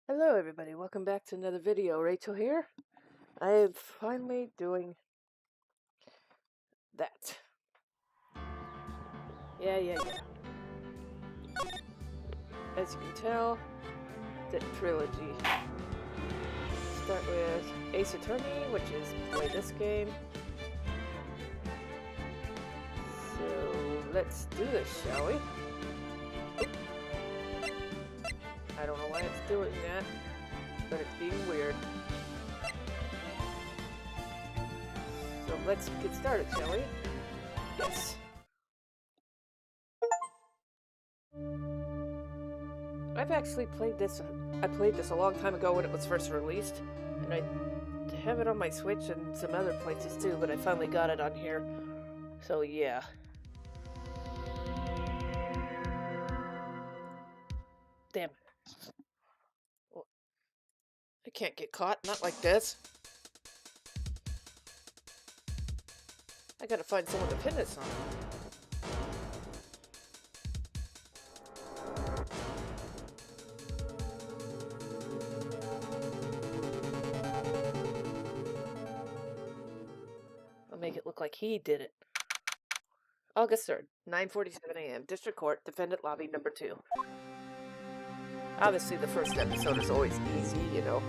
Hello everybody, welcome back to another video. Rachel here. I am finally doing that. Yeah. As you can tell, the trilogy. Start with Ace Attorney, which is play this game. So let's do this, shall we? I don't know why it's doing that, but it's being weird. So let's get started, shall we? Yes. I've actually played this. I played this a long time ago when it was first released, and I have it on my Switch and some other places too, but I finally got it on here. So yeah. Damn. Well, I can't get caught, not like this. I gotta find someone to pin this on. I'll make it look like he did it. August 3rd, 9:47 a.m. District Court, Defendant Lobby number 2. Obviously, the first episode is always easy, you know.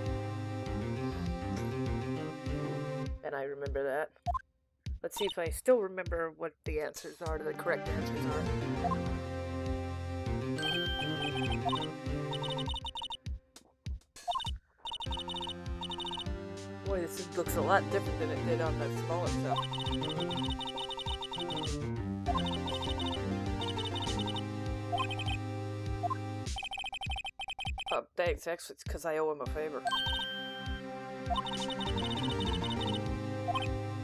And I remember that. Let's see if I still remember what the answers are, the correct answers are. Boy, this looks a lot different than it did on the smaller stuff. Oh, thanks. Actually, it's because I owe him a favor.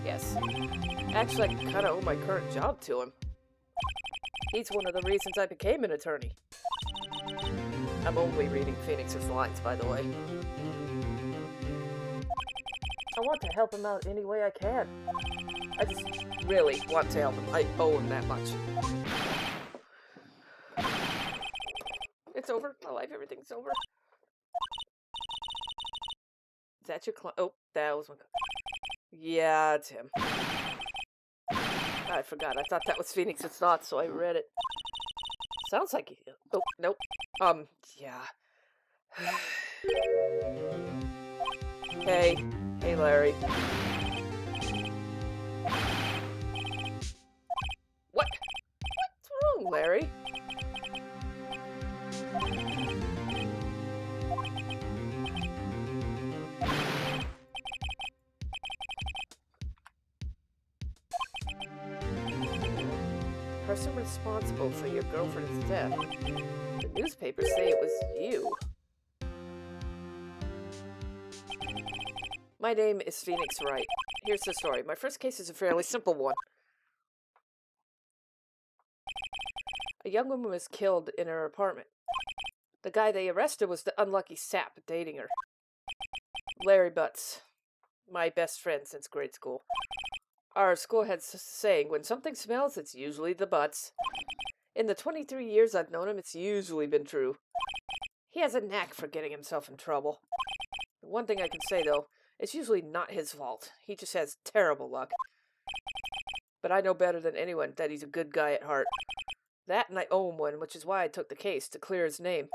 Yes. Actually, I kind of owe my current job to him. He's one of the reasons I became an attorney. I'm only reading Phoenix's lines, by the way. I want to help him out any way I can. I just really want to help him. I owe him that much. It's over. My life, everything's over. Is that your client? Oh, that was one. Yeah, it's him. I forgot. I thought that was Phoenix's thoughts, so I read it. Sounds like he... Oh, nope. Yeah. Hey. Hey, Larry. What? What's wrong, Larry? Person responsible for your girlfriend's death. The newspapers say it was you. My name is Phoenix Wright. Here's the story. My first case is a fairly simple one. A young woman was killed in her apartment. The guy they arrested was the unlucky sap dating her. Larry Butts. My best friend since grade school. Our school had a saying, when something smells, it's usually the butts. In the 23 years I've known him, it's usually been true. He has a knack for getting himself in trouble. One thing I can say, though, it's usually not his fault. He just has terrible luck. But I know better than anyone that he's a good guy at heart. That and I owe him one, which is why I took the case, to clear his name.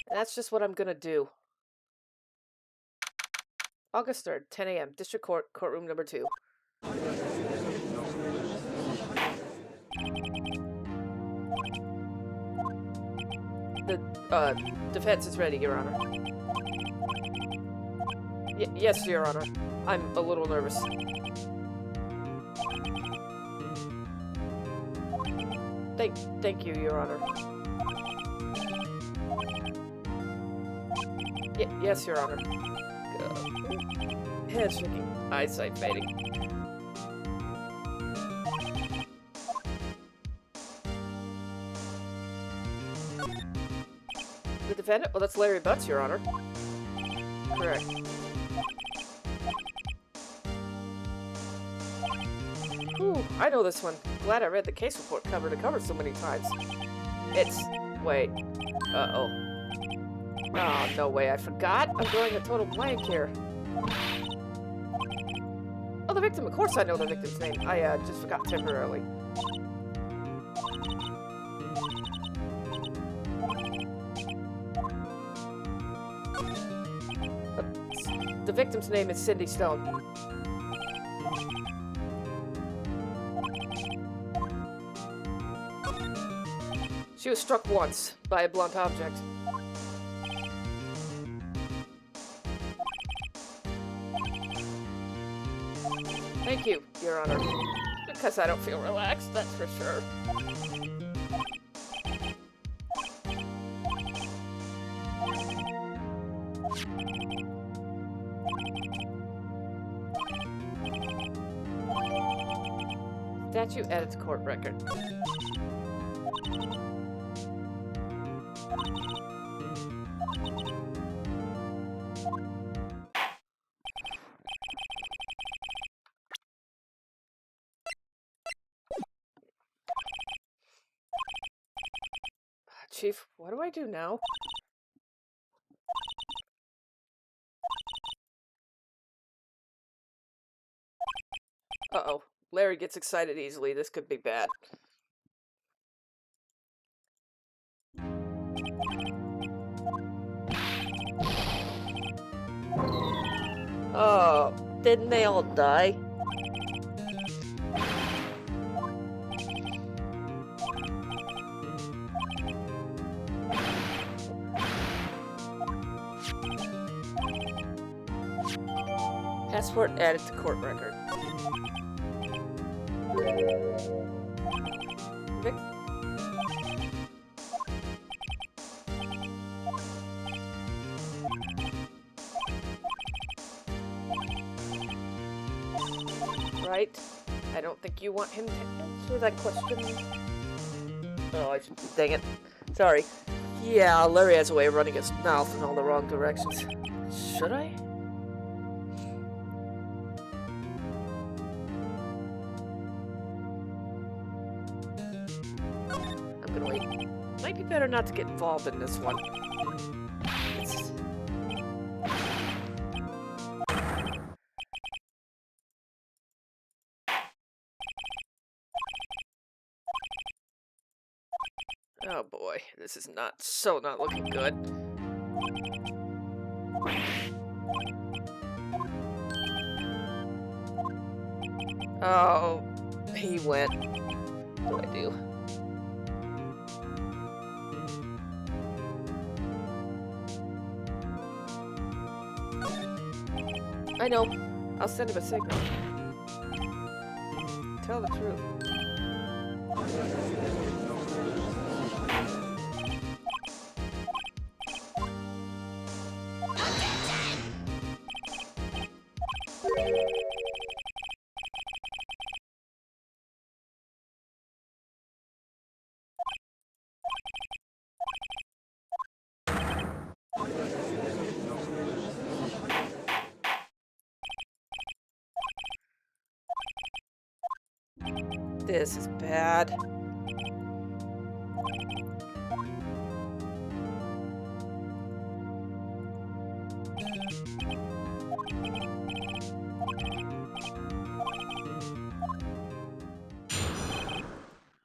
And that's just what I'm gonna do. August 3rd, 10 a.m., District Court, Courtroom number 2. The defense is ready, Your Honor. Yes, Your Honor. I'm a little nervous. Thank you, Your Honor. Yes, Your Honor. Head shaking, eyesight fading. The defendant? Well, that's Larry Butts, Your Honor. Correct. Ooh, I know this one. Glad I read the case report cover to cover so many times. It's... wait. Uh-oh. Oh, no way, I forgot. I'm drawing a total blank here. Oh, the victim. Of course I know the victim's name. I just forgot temporarily. The victim's name is Cindy Stone. She was struck once by a blunt object. Thank you, Your Honor. Because I don't feel relaxed, that's for sure. Statue edits court record. Chief, what do I do now? Uh-oh. Larry gets excited easily. This could be bad. Oh, didn't they all die? Passport added to court record. Vic Right? I don't think you want him to answer that question. Oh, dang it. Sorry. Yeah, Larry has a way of running his mouth in all the wrong directions. Should I? I'm gonna wait. Might be better not to get involved in this one. Oh boy, this is not looking good. Oh, he went. What do I do? I know. I'll send him a signal. Tell the truth. This is bad.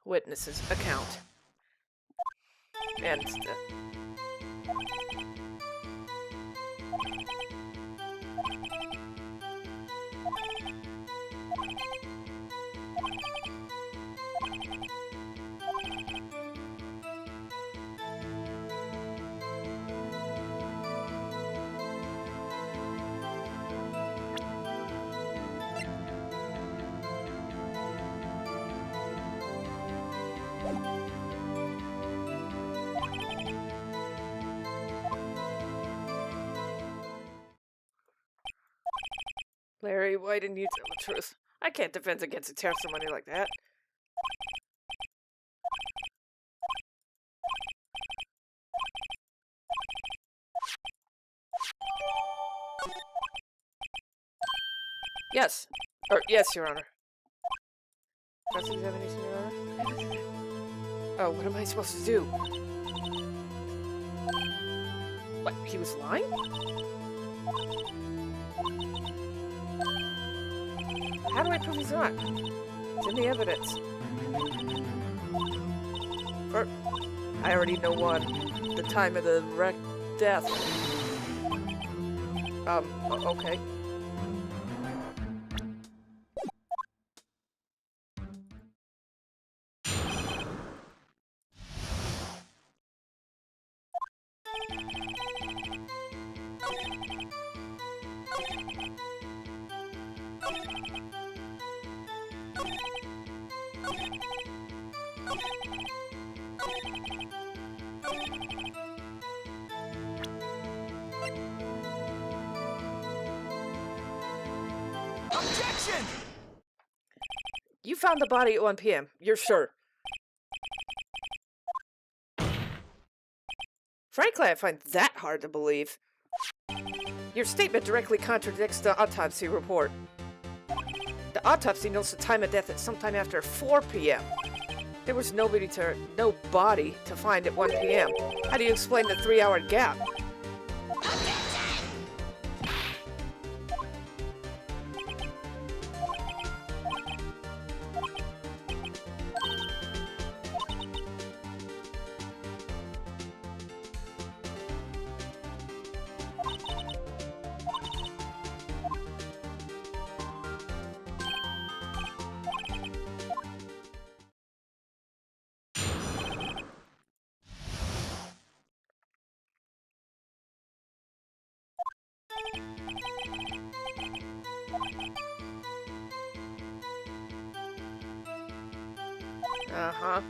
Witness's account. And Larry, why didn't you tell the truth? I can't defend against a testimony like that. Yes. Yes, Your Honor. Cross-examination, Your Honor? Oh, what am I supposed to do? What, he was lying? How do I prove he's not? It's in the evidence. I already know one. The time of the death. Okay. Objection! You found the body at 1 p.m. You're sure? Frankly, I find that hard to believe. Your statement directly contradicts the autopsy report. The autopsy notes the time of death at sometime after 4 p.m. There was no body to find at 1 p.m. How do you explain the 3-hour gap? Uh-huh.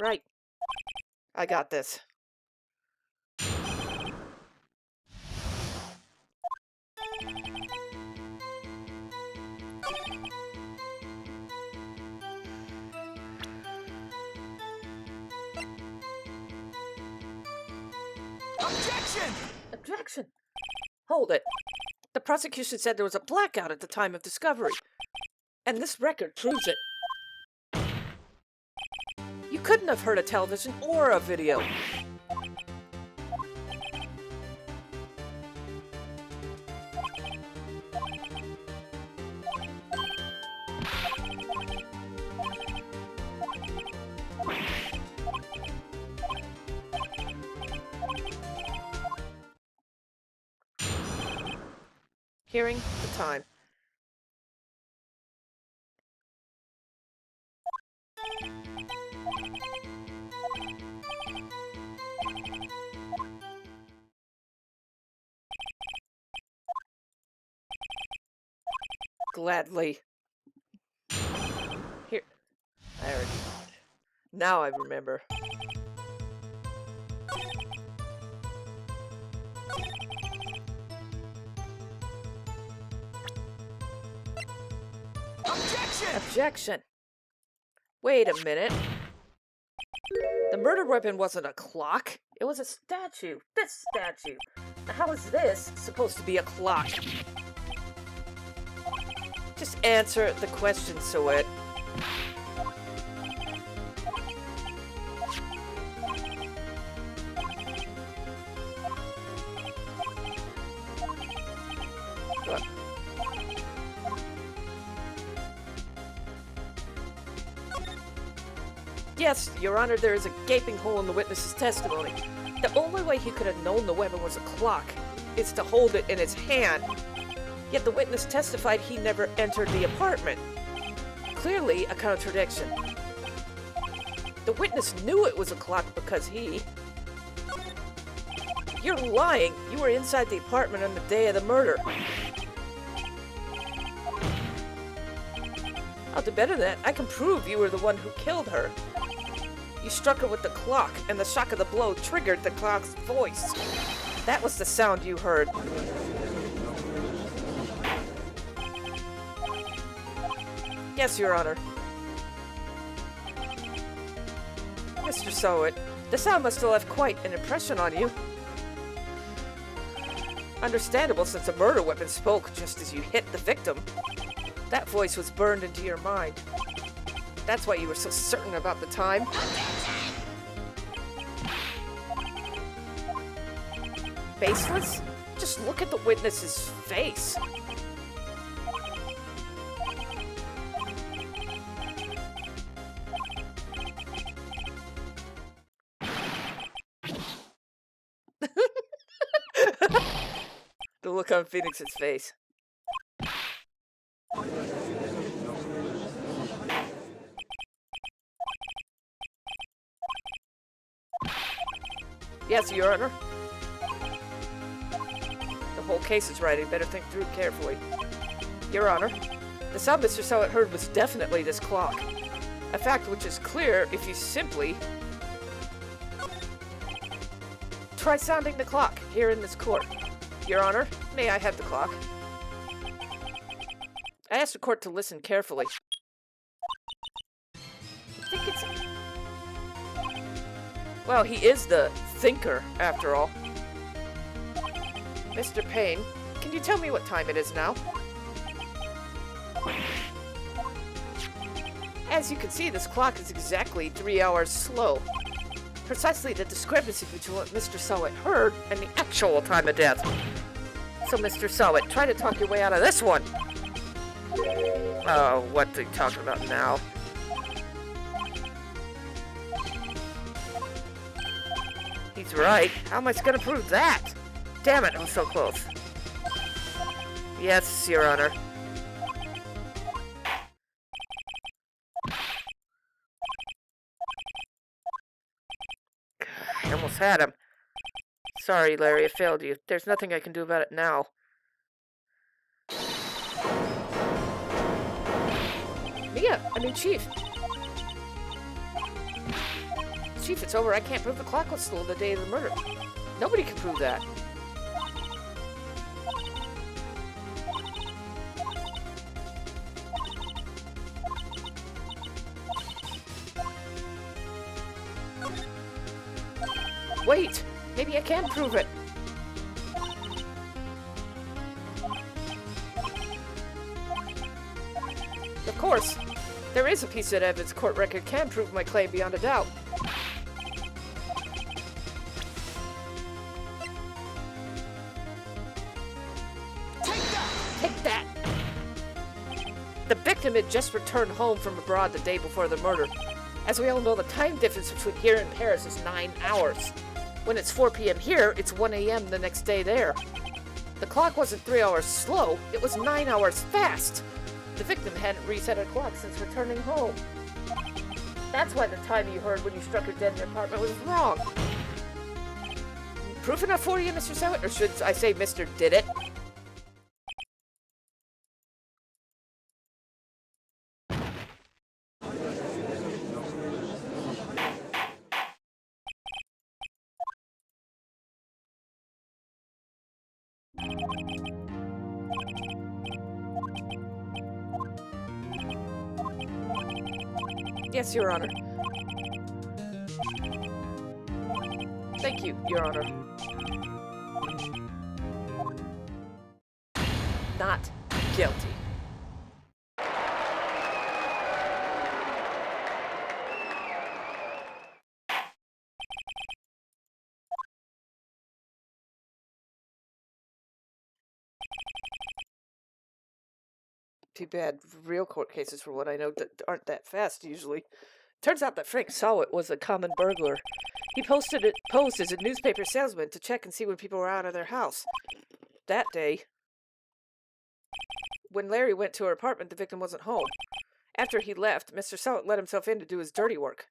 Right. I got this. Objection! Objection! Hold it. The prosecution said there was a blackout at the time of discovery. And this record proves it. You couldn't have heard a television or a video. Hearing the time. Gladly. Here. I already. Now I remember. Objection! Objection. Wait a minute. The murder weapon wasn't a clock. It was a statue. This statue. Now, how is this supposed to be a clock? Just answer the question, Soet. Yes, Your Honor, there is a gaping hole in the witness's testimony. The only way he could have known the weapon was a clock is to hold it in his hand. Yet the witness testified he never entered the apartment. Clearly a contradiction. The witness knew it was a clock because he... You're lying. You were inside the apartment on the day of the murder. I'll do better than that. I can prove you were the one who killed her. You struck her with the clock, and the shock of the blow triggered the clock's voice. That was the sound you heard. Yes, Your Honor. Mr. Soet, the sound must have left quite an impression on you. Understandable, since a murder weapon spoke just as you hit the victim. That voice was burned into your mind. That's why you were so certain about the time. Faceless? Just look at the witness's face. The look on Phoenix's face. Yes, Your Honor. The whole case is right. You better think through it carefully. Your Honor, the sound Mr. Sowett heard was definitely this clock. A fact which is clear if you simply try sounding the clock here in this court. Your Honor, may I have the clock? I asked the court to listen carefully. I think it's... Well, he is the thinker, after all. Mr. Payne, can you tell me what time it is now? As you can see, this clock is exactly 3 hours slow. Precisely the discrepancy between what Mr. Sowett heard and the actual time of death. So, Mr. Sowett, try to talk your way out of this one. Oh, what are you talking about now? He's right. How am I going to prove that? Damn it, I was so close. Yes, Your Honor. I almost had him. Sorry, Larry, I failed you. There's nothing I can do about it now. Chief. Chief, it's over. I can't prove the clock was slow the day of the murder. Nobody can prove that. Wait! Maybe I can prove it. Of course. There is a piece of evidence court record can prove my claim beyond a doubt. Take that! The victim had just returned home from abroad the day before the murder. As we all know, the time difference between here and Paris is 9 hours. When it's 4 p.m. here, it's 1 a.m. the next day there. The clock wasn't 3 hours slow, it was 9 hours fast. The victim hadn't reset her clock since returning home. That's why the time you heard when you struck her dead in your apartment was wrong. Proof enough for you, Mr. Sowett? Or should I say Mr. Did It? Yes, Your Honor. Thank you, Your Honor. Not guilty. Too bad. Real court cases, for what I know, aren't that fast usually. Turns out that Frank Sowett was a common burglar. He posed as a newspaper salesman to check and see when people were out of their house. That day, when Larry went to her apartment, the victim wasn't home. After he left, Mr. Sowett let himself in to do his dirty work.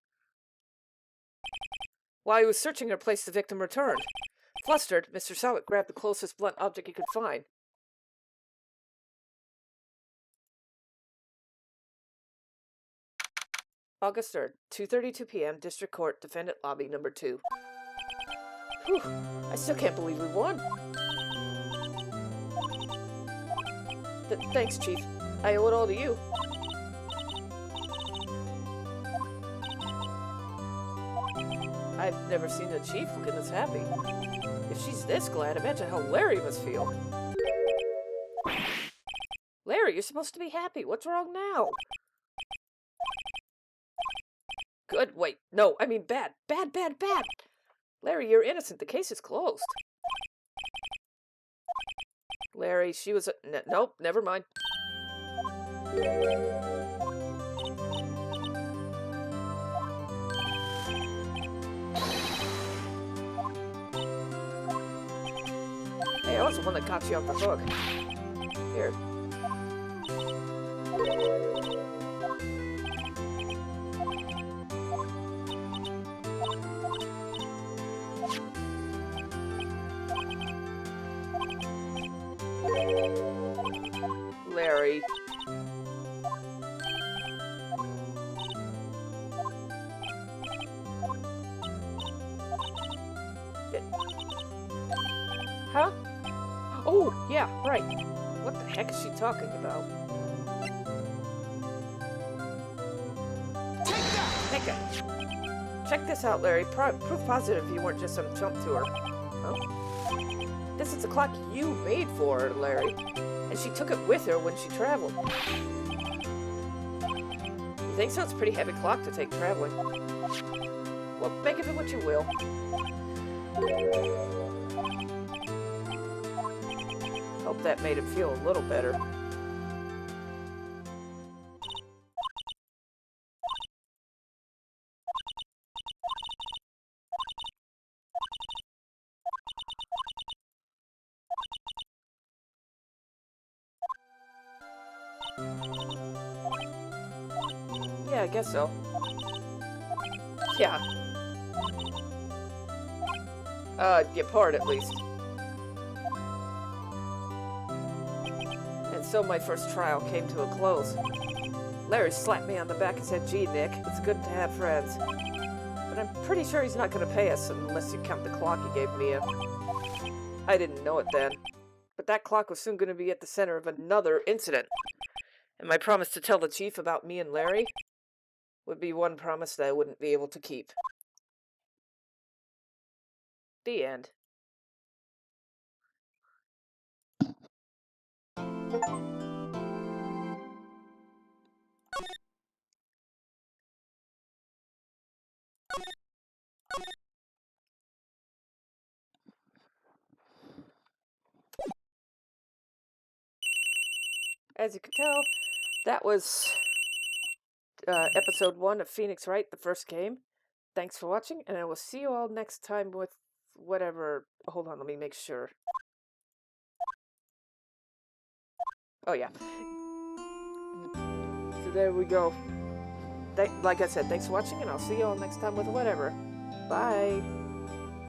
While he was searching her place, the victim returned. Flustered, Mr. Sowett grabbed the closest blunt object he could find. August 3rd, 2:32 p.m., District Court, Defendant Lobby, number 2. Whew, I still can't believe we won. Thanks, Chief. I owe it all to you. I've never seen a chief looking this happy. If she's this glad, imagine how Larry must feel. Larry, you're supposed to be happy. What's wrong now? Good. Wait. No, I mean bad. Bad, bad, bad. Larry, you're innocent. The case is closed. Larry, she was... nope, never mind. Hey, I was the one that got you off the hook. Here. Larry. Huh? Oh, yeah, right. What the heck is she talking about? Take that! Take it. Check this out, Larry. Proof positive you weren't just some chump to her. Oh? This is the clock you made for her, Larry. And she took it with her when she traveled. You think so? It's a pretty heavy clock to take traveling. Well, make of it what you will. Hope that made him feel a little better. Yeah, I guess so. Yeah. Your part at least. And so my first trial came to a close. Larry slapped me on the back and said, "Gee, Nick, it's good to have friends. But I'm pretty sure he's not going to pay us unless you count the clock he gave me." I didn't know it then. But that clock was soon going to be at the center of another incident. And my promise to tell the chief about me and Larry would be one promise that I wouldn't be able to keep. The end. As you can tell, that was episode 1 of Phoenix Wright, the first game. Thanks for watching, and I will see you all next time with whatever... Hold on, let me make sure. Oh, yeah. So there we go. Like I said, thanks for watching, and I'll see you all next time with whatever. Bye!